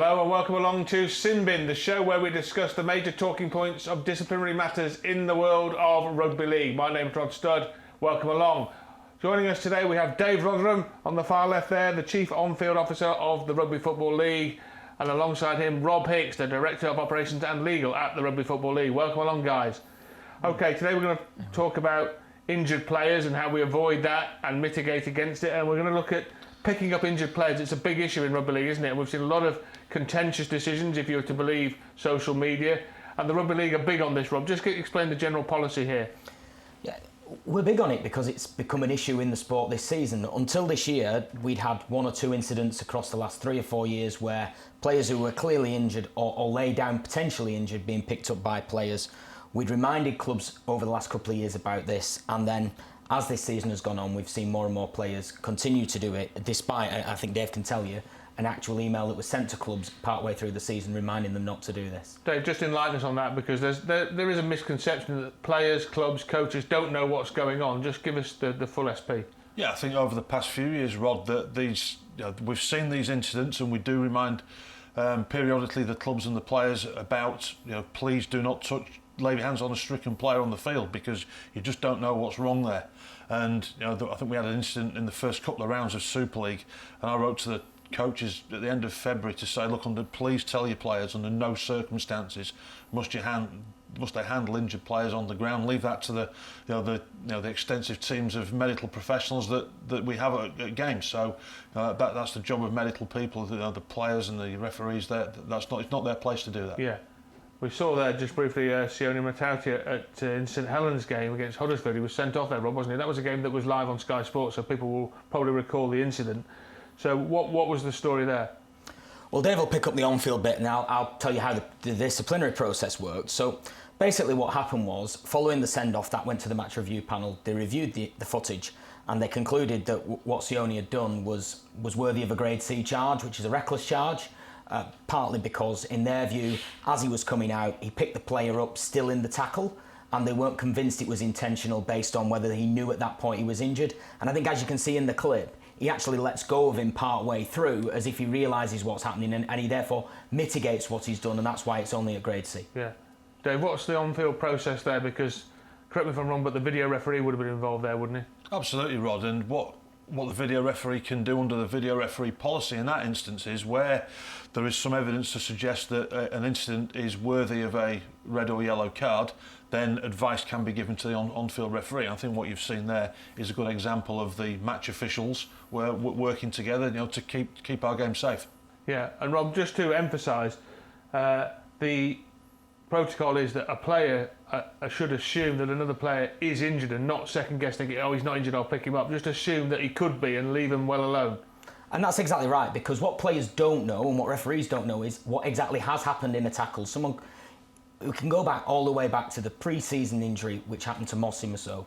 Hello and welcome along to Sin Bin, the show where we discuss the major talking points of disciplinary matters in the world of rugby league. My name's Rod Studd. Welcome along. Joining us today we have Dave Rotheram on the far left there, the Chief On-Field Officer of the Rugby Football League, and alongside him Rob Hicks, the Director of Operations and Legal at the Rugby Football League. Welcome along, guys. Okay, today we're going to talk about injured players and how we avoid that and mitigate against it, and we're going to look at picking up injured players. It's a big issue in rugby league, isn't it? We've seen a lot of contentious decisions, if you were to believe social media, and the rugby league are big on this. Rob, just explain the general policy here. Yeah, we're big on it because it's become an issue in the sport this season. Until this year, we'd had one or two incidents across the last 3 or 4 years where players who were clearly injured or lay down potentially injured being picked up by players. We'd reminded clubs over the last couple of years about this, and then as this season has gone on, we've seen more and more players continue to do it, despite, I think Dave can tell you, an actual email that was sent to clubs partway through the season reminding them not to do this. Dave, just enlighten us on that, because there is a misconception that players, clubs, coaches don't know what's going on. Just give us the full SP. Yeah, I think over the past few years, Rod, that we've seen these incidents, and we do remind periodically the clubs and the players about, please do not lay your hands on a stricken player on the field, because you just don't know what's wrong there. And I think we had an incident in the first couple of rounds of Super League, and I wrote to the coaches at the end of February to say, look, please tell your players under no circumstances must they handle injured players on the ground. Leave that to the extensive teams of medical professionals that we have at games. So that's the job of medical people, the players and the referees. It's not their place to do that. Yeah. We saw there just briefly Sione Matauti in St Helens game against Huddersfield. He was sent off there, Rob, wasn't he? That was a game that was live on Sky Sports, so people will probably recall the incident. So what was the story there? Well, Dave will pick up the on-field bit, and I'll tell you how the disciplinary process worked. So basically what happened was, following the send-off, that went to the match review panel. They reviewed the footage, and they concluded that what Sione had done was worthy of a grade C charge, which is a reckless charge. Partly because, in their view, as he was coming out, he picked the player up still in the tackle, and they weren't convinced it was intentional based on whether he knew at that point he was injured. And I think, as you can see in the clip, he actually lets go of him part way through as if he realises what's happening, and he therefore mitigates what he's done, and that's why it's only a grade C. Yeah. Dave, what's the on-field process there? Because, correct me if I'm wrong, but the video referee would have been involved there, wouldn't he? Absolutely, Rod. And what the video referee can do under the video referee policy in that instance is, where there is some evidence to suggest that an incident is worthy of a red or yellow card, then advice can be given to the on-field referee. I think what you've seen there is a good example of the match officials working together, to keep our game safe. Yeah, and Rob, just to emphasise, the protocol is that a player should assume that another player is injured and not second-guess thinking, oh, he's not injured, I'll pick him up. Just assume that he could be and leave him well alone. And that's exactly right, because what players don't know and what referees don't know is what exactly has happened in a tackle. We can go back all the way back to the pre-season injury which happened to Mossy Masso,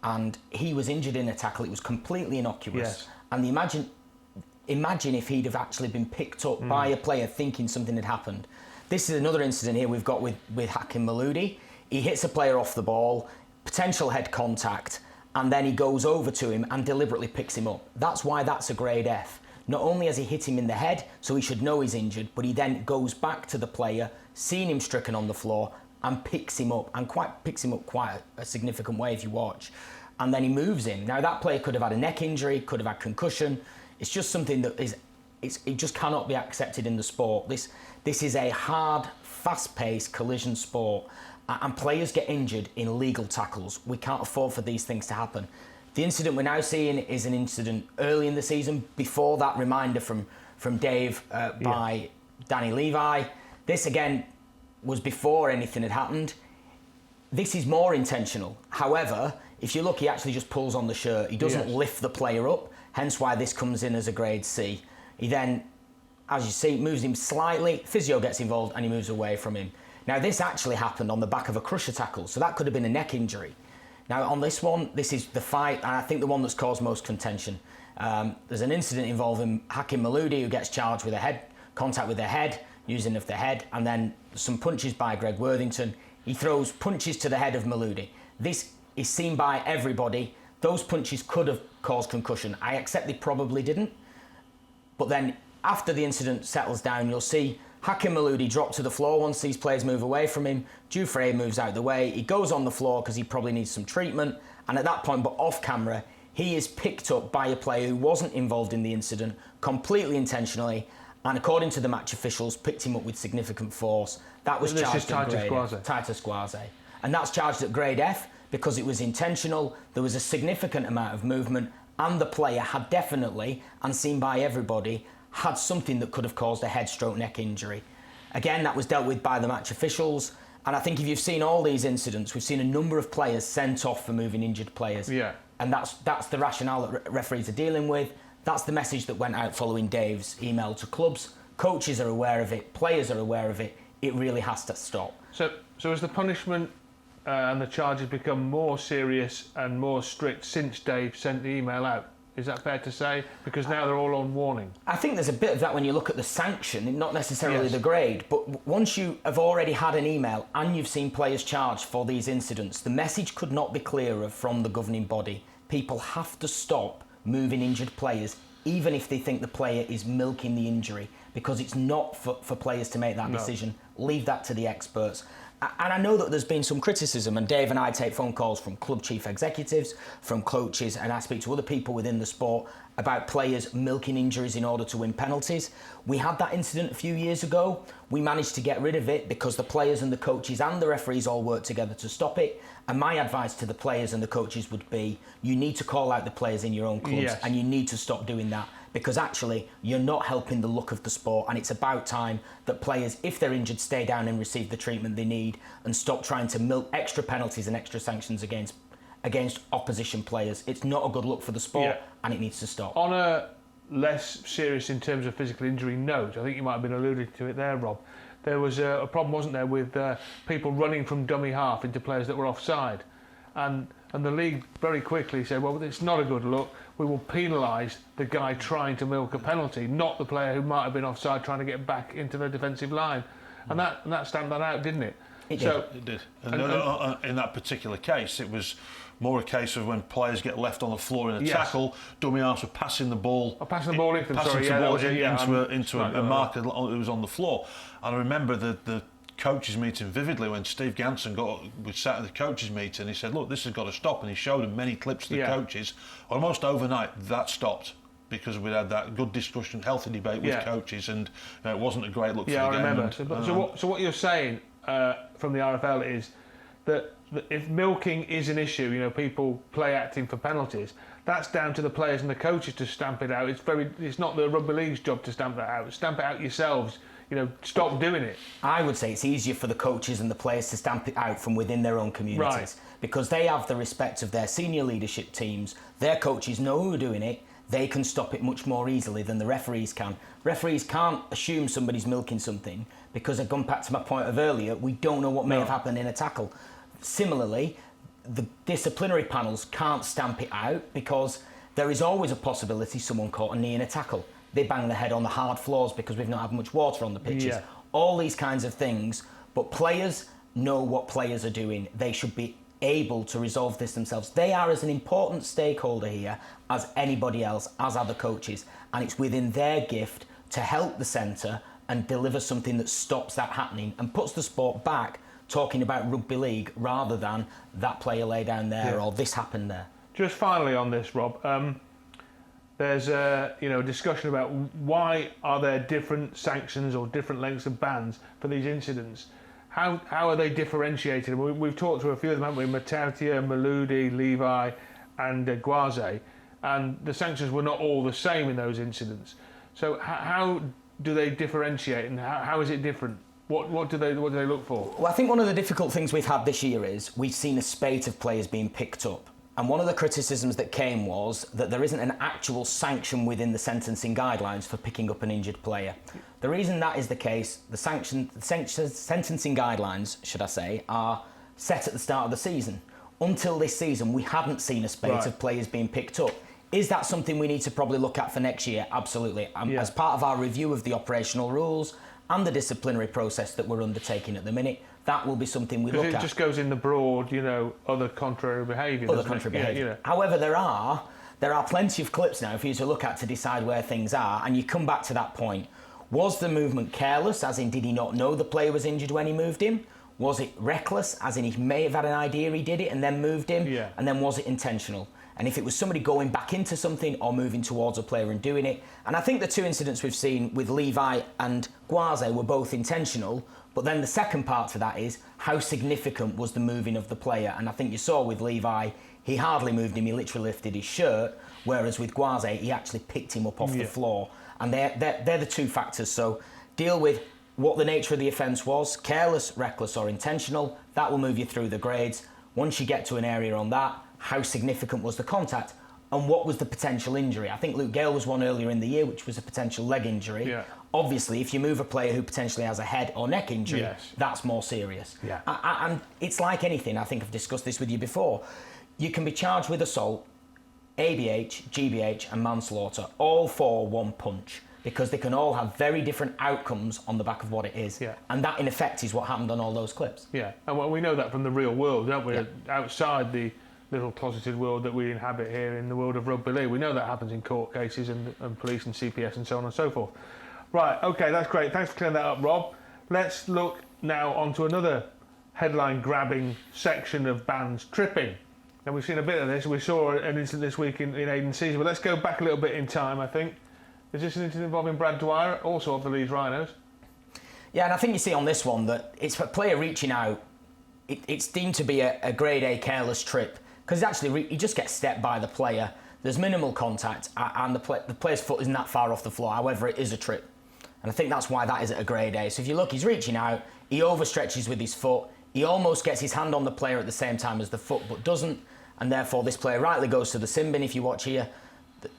and he was injured in a tackle. It was completely innocuous. Yes. And imagine if he'd have actually been picked up by a player thinking something had happened. This is another incident here we've got with Hakim Maludi. He hits a player off the ball, potential head contact, and then he goes over to him and deliberately picks him up. That's why that's a grade F. Not only has he hit him in the head, so he should know he's injured, but he then goes back to the player, seeing him stricken on the floor, and picks him up quite a significant way if you watch. And then he moves him. Now, that player could have had a neck injury, could have had concussion. It's just something that it just cannot be accepted in the sport. This is a hard, fast-paced collision sport, and players get injured in legal tackles. We can't afford for these things to happen. The incident we're now seeing is an incident early in the season, before that reminder from Dave by Danny Levi. This, again, was before anything had happened. This is more intentional. However, if you look, he actually just pulls on the shirt. He doesn't lift the player up, hence why this comes in as a grade C. He then, as you see, moves him slightly, physio gets involved, and he moves away from him. Now, this actually happened on the back of a crusher tackle, so that could have been a neck injury. Now, on this one, this is the fight, and I think the one that's caused most contention. There's an incident involving Hakim Maludi, who gets charged with contact with the head, using of the head, and then some punches by Greg Worthington. He throws punches to the head of Maludi. This is seen by everybody. Those punches could have caused concussion. I accept they probably didn't, but then after the incident settles down, you'll see Hakim Maludi drop to the floor once these players move away from him. Dufresne moves out of the way. He goes on the floor because he probably needs some treatment. And at that point, but off camera, he is picked up by a player who wasn't involved in the incident, completely intentionally, and according to the match officials, picked him up with significant force. That was charged at grade F. Titus Guaze. And that's charged at grade F because it was intentional, there was a significant amount of movement, and the player had definitely, and seen by everybody, had something that could have caused a head stroke neck injury. Again, that was dealt with by the match officials. And I think if you've seen all these incidents, we've seen a number of players sent off for moving injured players. Yeah. And that's the rationale that referees are dealing with. That's the message that went out following Dave's email to clubs. Coaches are aware of it. Players are aware of it. It really has to stop. So has the punishment and the charges become more serious and more strict since Dave sent the email out? Is that fair to say? Because now they're all on warning. I think there's a bit of that when you look at the sanction, not necessarily the grade, but once you have already had an email and you've seen players charged for these incidents, the message could not be clearer from the governing body. People have to stop moving injured players, even if they think the player is milking the injury, because it's not for players to make that decision. Leave that to the experts. And I know that there's been some criticism, and Dave and I take phone calls from club chief executives, from coaches, and I speak to other people within the sport about players milking injuries in order to win penalties. We had that incident a few years ago. We managed to get rid of it because the players and the coaches and the referees all worked together to stop it. And my advice to the players and the coaches would be, you need to call out the players in your own clubs, and you need to stop doing that, because actually you're not helping the look of the sport, and it's about time that players, if they're injured, stay down and receive the treatment they need and stop trying to milk extra penalties and extra sanctions against opposition players. It's not a good look for the sport, and it needs to stop. On a less serious in terms of physical injury note, I think you might have been alluding to it there, Rob, there was a problem, wasn't there, with people running from dummy half into players that were offside. And the league very quickly said, well, it's not a good look. We will penalise the guy trying to milk a penalty, not the player who might have been offside trying to get back into the defensive line. And that stamped that out, didn't it? It did. And in that particular case, it was more a case of when players get left on the floor in a tackle, dummy halves were passing the ball into a marker who was on the floor. And I remember the coaches meeting vividly when Steve Ganson we sat at the coaches meeting. He said, look, this has got to stop, and he showed them many clips to the coaches. Almost overnight that stopped, because we had that good discussion, healthy debate with coaches, and it wasn't a great look for the game. I remember. So what you're saying from the RFL is that if milking is an issue, people play acting for penalties, that's down to the players and the coaches to stamp it out. It's not the rugby league's job to stamp that out. Stamp it out yourselves. Stop doing it. I would say it's easier for the coaches and the players to stamp it out from within their own communities, because they have the respect of their senior leadership teams. Their coaches know who are doing it. They can stop it much more easily than the referees can. Referees can't assume somebody's milking something, because I've gone back to my point of earlier, we don't know what may have happened in a tackle. Similarly, the disciplinary panels can't stamp it out, because there is always a possibility someone caught a knee in a tackle. They bang their head on the hard floors because we've not had much water on the pitches. All these kinds of things. But players know what players are doing. They should be able to resolve this themselves. They are as an important stakeholder here as anybody else, as are the coaches. And it's within their gift to help the centre and deliver something that stops that happening and puts the sport back talking about rugby league rather than that player lay down there or this happened there. Just finally on this, Rob, there's a discussion about why are there different sanctions or different lengths of bans for these incidents. How are they differentiated? We've talked to a few of them, haven't we? Matautia, Maludi, Levi and Guaze, and the sanctions were not all the same in those incidents. So how do they differentiate, and how is it different? What do they look for? Well, I think one of the difficult things we've had this year is we've seen a spate of players being picked up. And one of the criticisms that came was that there isn't an actual sanction within the sentencing guidelines for picking up an injured player. The reason that is the case, the sentencing guidelines, should I say, are set at the start of the season. Until this season, we hadn't seen a spate of players being picked up. Is that something we need to probably look at for next year? Absolutely. As part of our review of the operational rules and the disciplinary process that we're undertaking at the minute, that will be something we look at. It just goes in the broad, other contrary behaviour. Other contrary behaviour. However, there are there are plenty of clips now for you to look at to decide where things are, and you come back to that point. Was the movement careless, as in did he not know the player was injured when he moved him? Was it reckless, as in he may have had an idea he did it and then moved him? Yeah. And then was it intentional? And if it was somebody going back into something or moving towards a player and doing it. And I think the two incidents we've seen with Levi and Guaze were both intentional, but then the second part to that is how significant was the moving of the player? And I think you saw with Levi, he hardly moved him, he literally lifted his shirt, whereas with Guaze, he actually picked him up off the floor. And they're the two factors. So deal with what the nature of the offence was, careless, reckless or intentional. That will move you through the grades. Once you get to an area on that, how significant was the contact and what was the potential injury? I think Luke Gale was one earlier in the year, which was a potential leg injury. Yeah. Obviously, if you move a player who potentially has a head or neck injury, Yes. that's more serious. Yeah. And it's like anything, I think I've discussed this with you before. You can be charged with assault, ABH, GBH and manslaughter, all for one punch, because they can all have very different outcomes on the back of what it is. Yeah. And that, in effect, is what happened on all those clips. Yeah, and well, we know that from the real world, don't we? Yeah. Outside the little closeted world that we inhabit here in the world of rugby league. We know that happens in court cases and police and CPS and so on and so forth. Right, okay, that's great. Thanks for clearing that up, Rob. Let's look now onto another headline-grabbing section of bans, tripping. And we've seen a bit of this. We saw an incident this week in Aidan Caesar, but let's go back a little bit in time, I think. Is this an incident involving Brad Dwyer, also of the Leeds Rhinos? Yeah, and I think you see on this one that it's a player reaching out. It's deemed to be a grade A careless trip, because actually he just gets stepped by the player. There's minimal contact, and the player's foot isn't that far off the floor. However, it is a trip. And I think that's why that is at a grade A. So if you look, he's reaching out, he overstretches with his foot, he almost gets his hand on the player at the same time as the foot, but doesn't, and therefore this player rightly goes to the sin bin. If you watch here,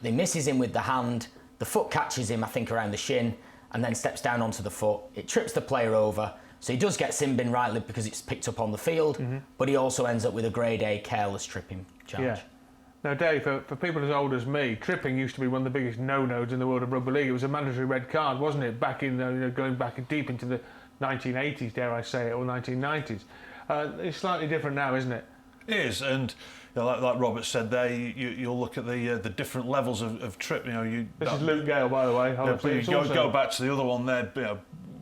they misses him with the hand, the foot catches him, I think, around the shin, and then steps down onto the foot. It trips the player over, so he does get sin bin rightly because it's picked up on the field, but he also ends up with a grade A careless tripping charge. Yeah. Now, Dave, for people as old as me, tripping used to be one of the biggest no-nos in the world of rugby league. It was a mandatory red card, wasn't it? Back in, going back deep into the 1980s, dare I say it, or 1990s. It's slightly different now, isn't it? It is, and like Robert said there, you'll look at the different levels of trip. This is Luke Gale, by the way. Go back to the other one there.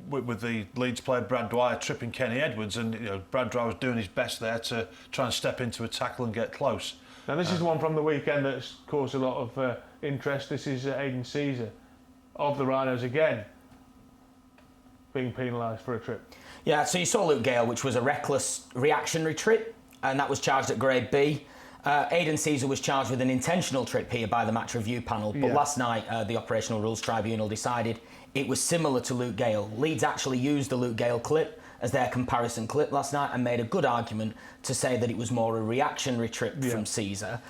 With the Leeds player Brad Dwyer tripping Kenny Edwards, and Brad Dwyer was doing his best there to try and step into a tackle and get close. Now this is the one from the weekend that's caused a lot of interest. This is Aidan Caesar of the Rhinos again being penalised for a trip. Yeah, so you saw Luke Gale, which was a reckless reactionary trip, and that was charged at grade B. Aidan Caesar was charged with an intentional trip here by the match review panel, but last night the Operational Rules Tribunal decided it was similar to Luke Gale. Leeds actually used the Luke Gale clip as their comparison clip last night and made a good argument to say that it was more a reactionary trip from Caesar.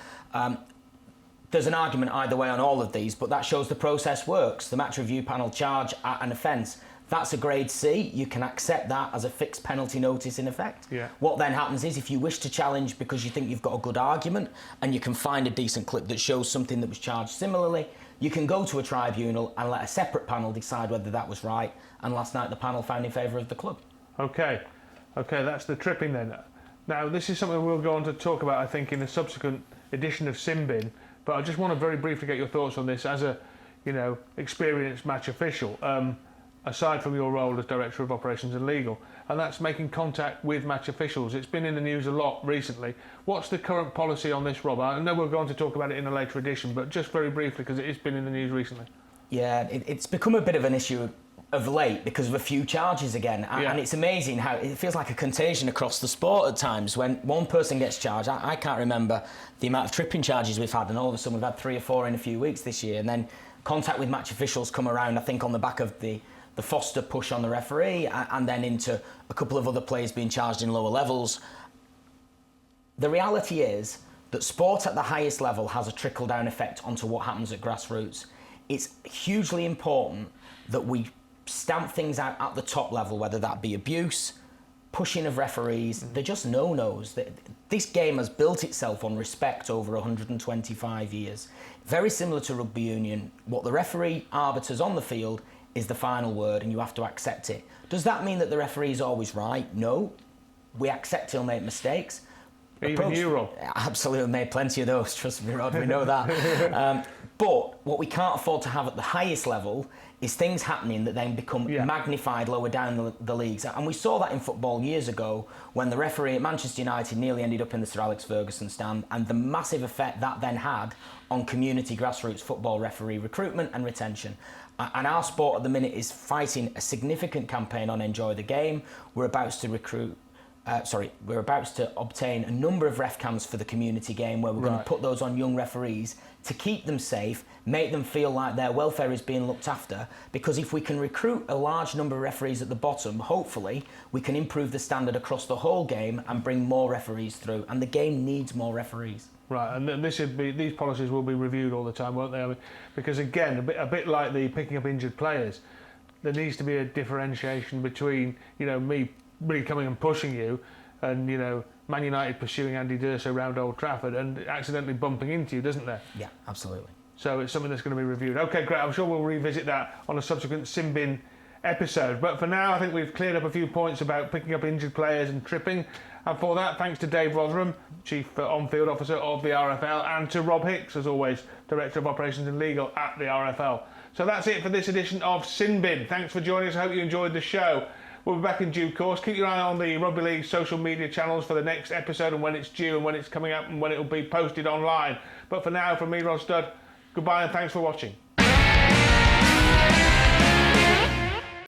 There's an argument either way on all of these, but that shows the process works. The match review panel charge at an offence. That's a grade C. You can accept that as a fixed penalty notice in effect. Yeah. What then happens is if you wish to challenge because you think you've got a good argument and you can find a decent clip that shows something that was charged similarly, you can go to a tribunal and let a separate panel decide whether that was right. And last night the panel found in favour of the club. Okay, that's the tripping then. Now this is something we'll go on to talk about, I think, in a subsequent edition of Simbin. But I just want to very briefly get your thoughts on this as a, experienced match official. Aside from your role as Director of Operations and Legal, and that's making contact with match officials. It's been in the news a lot recently. What's the current policy on this, Rob? I know we're going to talk about it in a later edition, but just very briefly, because it has been in the news recently. Yeah, it's become a bit of an issue of late because of a few charges again. And it's amazing how it feels like a contagion across the sport at times. When one person gets charged, I can't remember the amount of tripping charges we've had, and all of a sudden we've had 3 or 4 in a few weeks this year. And then contact with match officials come around, I think, on the back of the Foster push on the referee, and then into a couple of other players being charged in lower levels. The reality is that sport at the highest level has a trickle-down effect onto what happens at grassroots. It's hugely important that we stamp things out at the top level, whether that be abuse, pushing of referees. They're just no-nos. This game has built itself on respect over 125 years. Very similar to rugby union. What the referee arbiters on the field is the final word, and you have to accept it. Does that mean that the referee is always right? No. We accept he'll make mistakes. Even you, Rob. Absolutely, made plenty of those. Trust me, Rod. We know that. But what we can't afford to have at the highest level is things happening that then become magnified lower down the leagues. And we saw that in football years ago when the referee at Manchester United nearly ended up in the Sir Alex Ferguson stand, and the massive effect that then had on community grassroots football referee recruitment and retention. And our sport at the minute is fighting a significant campaign on Enjoy the Game. We're about to obtain a number of ref cams for the community game where we're going to put those on young referees to keep them safe, make them feel like their welfare is being looked after, because if we can recruit a large number of referees at the bottom, hopefully we can improve the standard across the whole game and bring more referees through, and the game needs more referees. Right, and these policies will be reviewed all the time, won't they? I mean, because again, a bit like the picking up injured players, there needs to be a differentiation between, me really coming and pushing you and, Man United pursuing Andy D'Urso around Old Trafford and accidentally bumping into you, doesn't there? Yeah, absolutely. So it's something that's going to be reviewed. Okay, great. I'm sure we'll revisit that on a subsequent Sin Bin episode. But for now, I think we've cleared up a few points about picking up injured players and tripping. And for that, thanks to Dave Rotheram, Chief On-Field Officer of the RFL, and to Rob Hicks, as always, Director of Operations and Legal at the RFL. So that's it for this edition of Sin Bin. Thanks for joining us. I hope you enjoyed the show. We'll be back in due course. Keep your eye on the Rugby League social media channels for the next episode and when it's due and when it's coming up and when it will be posted online. But for now, from me, Rod Studd, goodbye and thanks for watching.